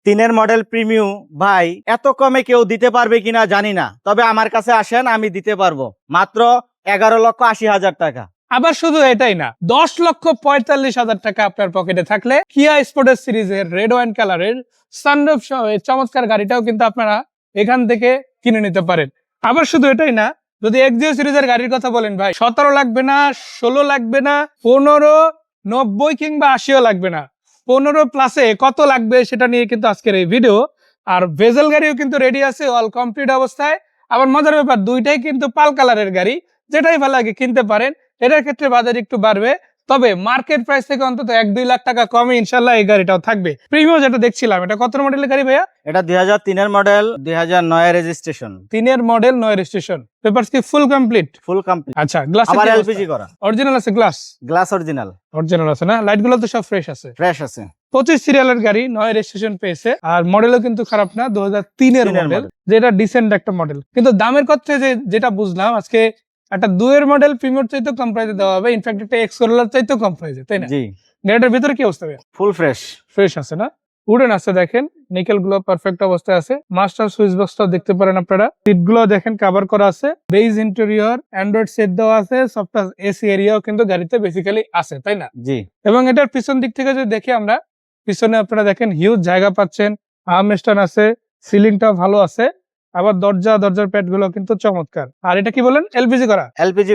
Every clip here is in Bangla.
3 মডেল প্রিমিয়াম ভাই এত কমে কেউ দিতে পারবে কিনা জানি না, তবে আমার কাছে আসেন আমি দিতে পারবো মাত্র 11,80,000 টাকা। আবার শুধু এটাই না, 10,45,000 টাকা আপনার পকেটে থাকলে কিয়া স্পোর্টেস সিরিজের রেড ওয়াইন কালারের সানরুফ সহ এই চমৎকার গাড়িটাও কিন্তু আপনারা এখান থেকে কিনে নিতে পারেন। আবার শুধু এটাই না, যদি এক্সিও সিরিজের গাড়ির কথা বলেন ভাই, 17 লাগবে না, 16 লাগবে না, 15, 90 কিংবা 80ও লাগবে না, 15 প্লাসে কত লাগবে সেটা নিয়ে কিন্তু আজকের এই ভিডিও। আর ভেজেল গাড়িও কিন্তু রেডি আছে অল কমপ্লিট অবস্থায়। আবার মজার ব্যাপার, দুইটাই কিন্তু পাল কালারের গাড়ি, যেটাই ভালো লাগে কিনতে পারেন। এটার ক্ষেত্রে বাজার একটু বাড়বে, তবে মার্কেট প্রাইস থেকে অন্তত 1-2 লাখ টাকা কমে ইনশাল্লাহ এই গাড়িটাও থাকবে। প্রিমিয়াম যেটা দেখছিলাম, এটা কত মডেলের গাড়ি ভাইয়া? এটা 2003 model, 2009 registration. 3 model, 9 registration. Papers কি ফুল কমপ্লিট? Full complete. আচ্ছা, গ্লাস আবার এলপিজি করা, অরিজিনাল আছে? গ্লাস অরিজিনাল আছে না? লাইট গুলো তো সব ফ্রেশ আছে? ফ্রেশ আছে। 25 সিরিয়ালের গাড়ি, 9 রেজিস্ট্রেশন পেয়েছে। আর মডেলও কিন্তু খারাপ না, 2003 এর মডেল, যেটা ডিসেন্ট একটা মডেল। কিন্তু দামের কথা যেটা বুঝলাম আজকে, একটা 2 এর মডেল প্রিমিয়ার চাইতে কম প্রাইসে দেওয়া হবে, ইনফ্যাক্ট একটা এক্স করোলার চাইতে কম প্রাইসে, তাই না? জি। গাড়িটার ভিতরে কি অবস্থা? ফুল ফ্রেশ আছে না? উডেন আছে, দেখেন নিকেল গুলো পারফেক্ট অবস্থায় আছে। মাস্টার সুইচ বক্সটা দেখতে পারেন আপনারা। সিট গুলো দেখেন কভার করা আছে। বেজ ইন্টেরিয়র, অ্যান্ড্রয়েড সেট দেওয়া আছে। সফটওয়্যার এসি এরিয়াও কিন্তু গাড়িতে বেসিক্যালি আছে, তাই না? জি। এবং এটার পিছন দিক থেকে যদি দেখি আমরা, পিছনে আপনারা দেখেন হিউজ জায়গা পাচ্ছেন, আর্মরেস্ট আছে, সিলিংটাও ভালো আছে। আবার দরজার প্যাড গুলো কিন্তু চমৎকার। আর এটা কি বলেন? এলপিজি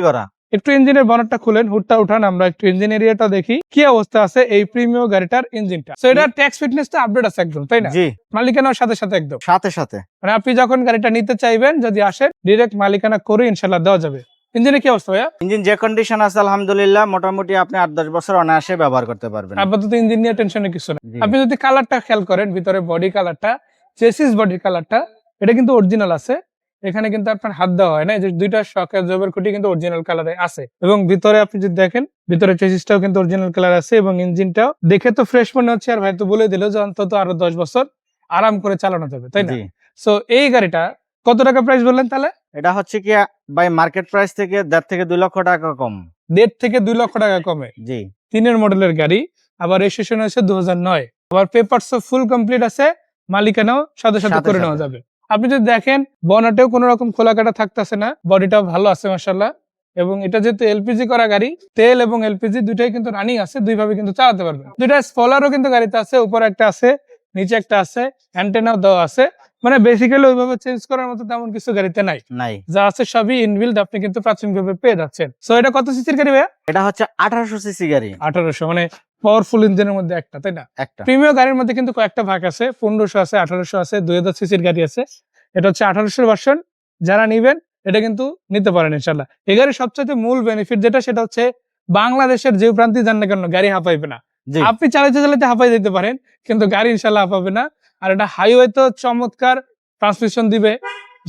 করা। একটু ইঞ্জিনের বনেটটা খুলেন, হুডটা উঠান, আমরা একটু ইঞ্জিন এরিয়াটা দেখি কি অবস্থা আছে এই প্রিমিয়াম গাড়িটার ইঞ্জিনটা। সো এটা ট্যাক্স ফিটনেসটা আপডেট আছে একদম, তাই না? জি। মালিকানার সাথে একদম সাথে মানে আপনি যখন গাড়িটা নিতে চাইবেন, যদি আসেন ডিরেক্ট মালিকানা করে ইনশাআল্লাহ দেওয়া যাবে। ইঞ্জিনে কি অবস্থা ভাইয়া? ইঞ্জিন যে কন্ডিশন আছে আলহামদুলিল্লাহ, মোটামুটি আপনি 8-10 বছর অনায়াসে ব্যবহার করতে পারবেন। আপাতত ইঞ্জিন নিয়ে টেনশনের কিছু না। আপনি যদি কালারটা খেয়াল করেন, ভিতরে বডি কালারটা, চেসিস বডির কালারটা, এটা কিন্তু অরিজিনাল আছে। এখানে কিন্তু আপনার হাত দেওয়া হয় না, এই যে দুইটা শক অ্যাবজর্বার খুঁটি কিন্তু অরিজিনাল কালারে আছে। এবং ভিতরে আপনি যদি দেখেন, ভিতরে চেসিসটাও কিন্তু অরিজিনাল কালার আছে। এবং ইঞ্জিনটাও দেখে তো ফ্রেশ মনে হচ্ছে, আর ভাই তো বলে দিল যে অন্তত আরো 10 বছর আরাম করে চালানো যাবে, তাই না? সো এই গাড়িটা কত টাকা প্রাইস বললেন তাহলে? এটা হচ্ছে কি ভাই, মার্কেট প্রাইস থেকে 1.5 থেকে 2 লক্ষ টাকা কম। 1.5 থেকে 2 লক্ষ টাকা কমে? জি। 3 মডেলের গাড়ি, আবার রেজিস্ট্রেশন হয়েছে 2009, আবার পেপারস ফুল কমপ্লিট আছে, মালিকানাও সাথে করে নেওয়া যাবে। আপনি যদি দেখেন, বনেটেও কোনো রকম খোলাকাটা থাকতেছে না, বডিটাও ভালো আছে মাশাআল্লাহ। এবং এটা যেহেতু এলপিজি করা গাড়ি, তেল এবং এলপিজি দুইটাই কিন্তু রানিং আছে, দুইভাবে কিন্তু চালাতে পারবেন। দুইটা স্পলারও কিন্তু গাড়িতে আছে, উপরে একটা আছে, নিচে একটা আছে, অ্যান্টেনাও দেওয়া আছে। মানে বেসিক্যালি ওইভাবে চেঞ্জ করার মতো তেমন কিছু গাড়িতে নাই, যা আছে সবই ইনবিল্ড, আপনি কিন্তু প্রাথমিকভাবে পেয়ে যাচ্ছেন। সো এটা কত সিসির গাড়ি ভাইয়া? এটা হচ্ছে 1800 সিসি গাড়ি। 1800, মানে পাওয়ারফুল ইঞ্জিনের মধ্যে একটা, তাই না? একটা। প্রিমিয়াম গাড়ির মধ্যে কিন্তু কয়েকটা ভাগ আছে, 1500 আছে, 1800 আছে, 2000 সিসির গাড়ি আছে। এটা হচ্ছে 1800 ভার্সন। যারা নিবেন এটা কিন্তু নিতে পারেন ইনশাআল্লাহ। এই গাড়ির সবচেয়ে মূল বেনিফিট যেটা, সেটা হচ্ছে বাংলাদেশের যে প্রান্তে যান না কেন, গাড়ি হাঁপাইবে না। আপনি চালাইতে হাঁপাই দিতে পারেন, কিন্তু গাড়ি ইনশাআল্লাহ হাঁপাবে না। আর এটা হাইওয়ে তো চমৎকার ট্রান্সমিশন দিবে,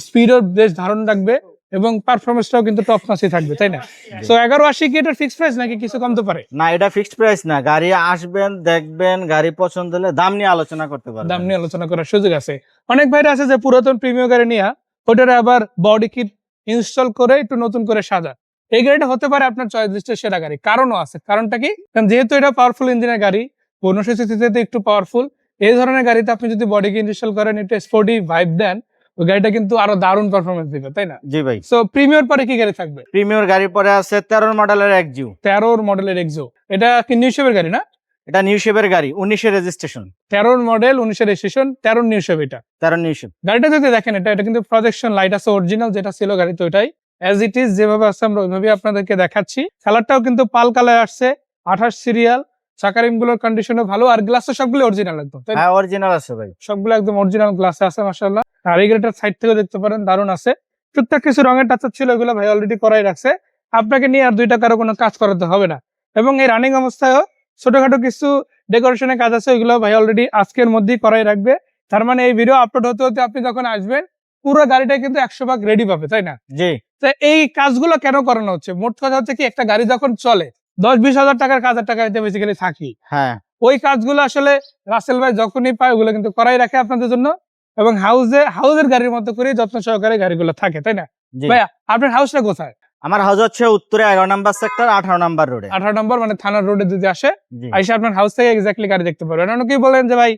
স্পিডও বেশ ধারণ রাখবে, এবং পারফরমেন্সটাও কিন্তু টপ নচই থাকবে, তাই না? সো 1180 কি এটা ফিক্সড প্রাইস নাকি কিছু কমতে পারে? না, এটা ফিক্সড প্রাইস না। গাড়ি আসবেন, দেখবেন, গাড়ি পছন্দ হলে দাম নিয়ে আলোচনা করতে পারবেন। দাম নিয়ে আলোচনা করার সুযোগ আছে। অনেক ভাইরা আছে যে পুরাতন প্রিমিয়াম গাড়ি নিয়ে ওটারে আবার বডি কিট ইনস্টল করে একটু নতুন করে সাজা। এই গাড়িটা হতে পারে আপনার চয়েস লিস্টের সেরা গাড়ি। কারণও আছে। কারণটা কি? কারণ যেহেতু এটা পাওয়ারফুল ইঞ্জিনের গাড়ি, 1500 সিসিতে একটু পাওয়ারফুল, এই ধরনের গাড়িতে আপনি যদি বডি কিট ইনস্টল করেন, একটু স্পোর্টি ভাইব দেন, ওই গাড়িটা কিন্তু আরো দারুণ পারফরমেন্স দিবে, তাই না? জি ভাই। সো প্রিমিয়ার পরে কি গাড়ি থাকবে? প্রিমিয়ার গাড়ির পরে আছে 13 মডেলের এক্সিও। 13 মডেলের এক্সিও, এটা কি নিউ শেপের গাড়ি না? এটা নিউ শেপের গাড়ি, 19 এর রেজিস্ট্রেশন। 13 মডেল, 19 এর রেজিস্ট্রেশন, 13 নিউ শেপ। এটা 13 নিউ শেপ গাড়িটা যদি দেখেন, এটা কিন্তু প্রজেকশন লাইট আছে, অরিজিনাল যেটা ছিল গাড়িতে ওইটাই অ্যাজ ইট ইজ, যেভাবে আছে আমরা ওইভাবে আপনাদেরকে দেখাচ্ছি। কালারটাও কিন্তু পাল কালার আসছে, 28 সিরিয়াল। চাকারিম গুলোর কন্ডিশনও ভালো, আর গ্লাস তো সবগুলো অরিজিনাল একদম। হ্যাঁ, অরিজিনাল আছে ভাই, সবগুলো একদম অরিজিনাল গ্লাসে আছে মাশাআল্লাহ। আর এই গাড়িটার সাইড থেকে দেখতে পারেন দারুণ আছে। টুকটাক কিছু রঙের টাচ ছিল, এগুলো ভাই অলরেডি করাই রাখছে, আপনাকে নিয়ে আর 2 টাকারও কোনো কাজ করাতে হবে না। এবং এই রানিং অবস্থায়ও ছোটখাটো কিছু ডেকোরেশনের কাজ আছে, ওইগুলো ভাই অলরেডি আজকের মধ্যেই করাই রাখবে। তার মানে এই ভিডিও আপলোড হতে হতে আপনি যখন আসবেন, পুরো গাড়িটা কিন্তু 100% রেডি পাবে, তাই না? জি। তো এই কাজগুলো কেন করানো হচ্ছে? মোট কথা হচ্ছে কি, একটা গাড়ি যখন চলে 10-20 হাজার টাকার কাজের টাকা বেসিক্যালি থাকি। হ্যাঁ, ওই কাজগুলো আসলে রাসেল ভাই যখনই পায় ওগুলো কিন্তু করাই রাখে আপনাদের জন্য। এবং হাউসের গাড়ির মতো করে যত্ন সহকারে গাড়িগুলো থাকে, তাই না? ভাইয়া আপনার হাউসটা কোথায়? আমার হাউস হচ্ছে উত্তরে 11 নম্বর সেক্টর, 18 নম্বর রোডে। 18 নম্বর মানে থানার রোডে যদি আসে, আইসা আপনার হাউস থেকে এক্স্যাক্টলি গাড়ি দেখতে পারবেন। অনেকেই বলেন যে ভাই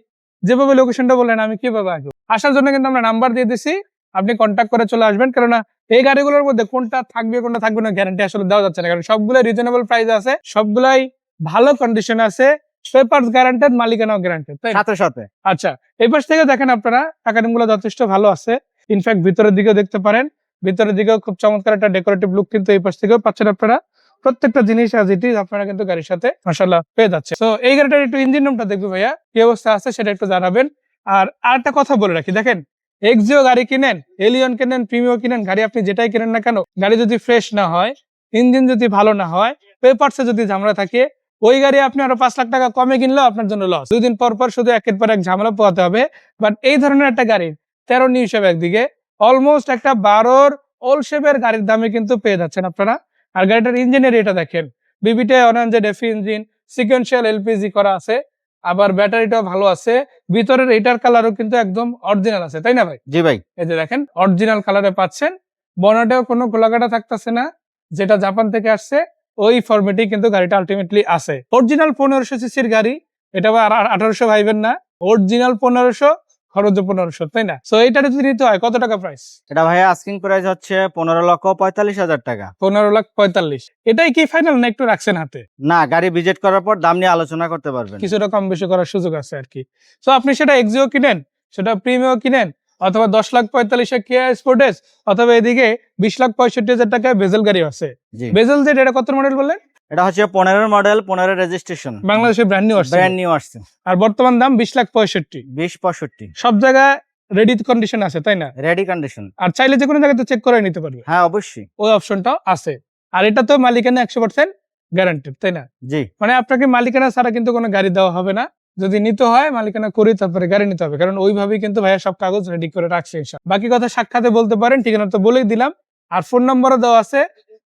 যেভাবে লোকেশনটা বললেন আমি কিভাবে আসবো? আসার জন্য কিন্তু আমরা নাম্বার দিয়ে দিছি, আপনি কন্ট্যাক্ট করে চলে আসবেন। কেননা এই গাড়িগুলোর মধ্যে কোনটা থাকবে কোনটা থাকবে না গ্যারান্টি আসলে দেওয়া যাচ্ছে না, কারণ সবগুলাই রিজনেবল প্রাইস আছে, সবগুলাই ভালো কন্ডিশন আছে, পেপারস গ্যারান্টেড, মালিকানাও গ্যারান্টেড, তাই না? সাথে সাথে আচ্ছা, এই পাশ থেকে দেখেন আপনারা টাকাগুলো যথেষ্ট ভালো আছে। ইনফ্যাক্ট ভিতরের দিকেও দেখতে পারেন, ভিতরের দিকেও খুব চমৎকার একটা ডেকোরেটিভ লুক কিন্তু এই পাশ থেকেও পাচ্ছেন আপনারা। প্রত্যেকটা জিনিস আজ ইট ইজ আপনারা কিন্তু গাড়ির সাথে মাশাআল্লাহ পেয়ে যাচ্ছে। তো এই গাড়িটার একটু ইঞ্জিন রুমটা দেখবো ভাইয়া, কি অবস্থা আছে সেটা একটু জানাবেন। আর আরেকটা কথা বলে রাখি, দেখেন এক্সিও গাড়ি কিনেন, এলিয়ন কিনেন, প্রিমিও কিনেন, গাড়ি আপনি যেটাই কিনেন না কেন, গাড়ি যদি ফ্রেশ না হয়, ইঞ্জিন যদি ভালো না হয়, পেপারসে যদি ঝামেলা থাকে, ওই গাড়ি আপনি আরো 5 লাখ টাকা কমে কিনলেও আপনার জন্য লস। 2 দিন পর পর শুধু একের পর এক ঝামেলা পোহাতে হবে। বাট এই ধরনের একটা গাড়ির 13 নিউ শেপ একদিকে, অলমোস্ট একটা 12 ওল্ড শেপের গাড়ির দামে কিন্তু পেয়ে যাচ্ছেন আপনারা। আর গাড়িটার ইঞ্জিনের এটা দেখেন, বিবিটে অনএনজেড এফি ইঞ্জিন, সিকোয়েন্সিয়াল এলপিজি করা আছে, আবার ব্যাটারিটাও ভালো আছে, ভিতরের এটার কালারও কিন্তু একদম অরিজিনাল আছে, তাই না ভাই? জি ভাই। এই যে দেখেন অরিজিনাল কালারে পাচ্ছেন, বনেটেও কোনো গোলাকাটা থাকতেছে না, যেটা জাপান থেকে আসছে ওই ফরম্যাটেই কিন্তু গাড়িটা আলটিমেটলি আছে। অরিজিনাল 1500 সিসির গাড়ি, এটা আবার 1800 ভাইবেন না, অরিজিনাল 1500, খরচ 1500, তাই না? সো এইটা যদি নিতে হয় কত টাকা প্রাইস? এটা ভাইয়া আস্কিং প্রাইস হচ্ছে 15,45,000 টাকা। 15,45,000। এটাই কি ফাইনাল না একটু রাখছেন হাতে? না, গাড়ি ভিজিট করার পর দাম নিয়ে আলোচনা করতে পারবেন। কিছুটা কম বেশি করার সুযোগ আছে আর কি। তো আপনি সেটা এক্সিও কিনেন, সেটা প্রিমিও কিনেন, অথবা 10,45,000 কিয়া স্পোর্টেজ, অথবা এদিকে 20,65,000 টাকায় বেজেল গাড়ি আছে। জি, বেজেল জেড এটা কত মডেল বললেন? এটা হচ্ছে 15 মডেল, 15 রেজিস্ট্রেশন, বাংলাদেশে ব্র্যান্ড নিউ আসছে, ব্র্যান্ড নিউ আসছে। আর বর্তমান দাম 20,65,000। 20,65 সব জায়গায় রেডি কন্ডিশন আছে, তাই না? Ready condition. আর চাইলে যে কোনো জায়গাতে চেক করে নিতে পারবে, হ্যাঁ অবশ্যই। ওই অপশনটাও আছে। আর এটা তো মালিকানা 100% গ্যারান্টেড, তাই না? জি, মানে আপনাকে মালিকানা ছাড়া কিন্তু কোনো গাড়ি দেওয়া হবে না। যদি নিতে হয় মালিকানা করে তারপরে গাড়ি নিতে হবে, কারণ ওইভাবেই কিন্তু ভাইয়া সব কাগজ রেডি করে রাখছে। বাকি কথা সাক্ষাতে বলতে পারেন, ঠিকানা তো বলেই দিলাম, আর ফোন নম্বরও দেওয়া আছে,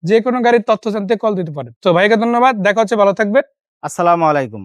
যে কোনো গাড়ির তথ্য জানতে কল দিতে পারেন। তো ভাইকে ধন্যবাদ, দেখা হচ্ছে, ভালো থাকবেন। আসসালামু আলাইকুম।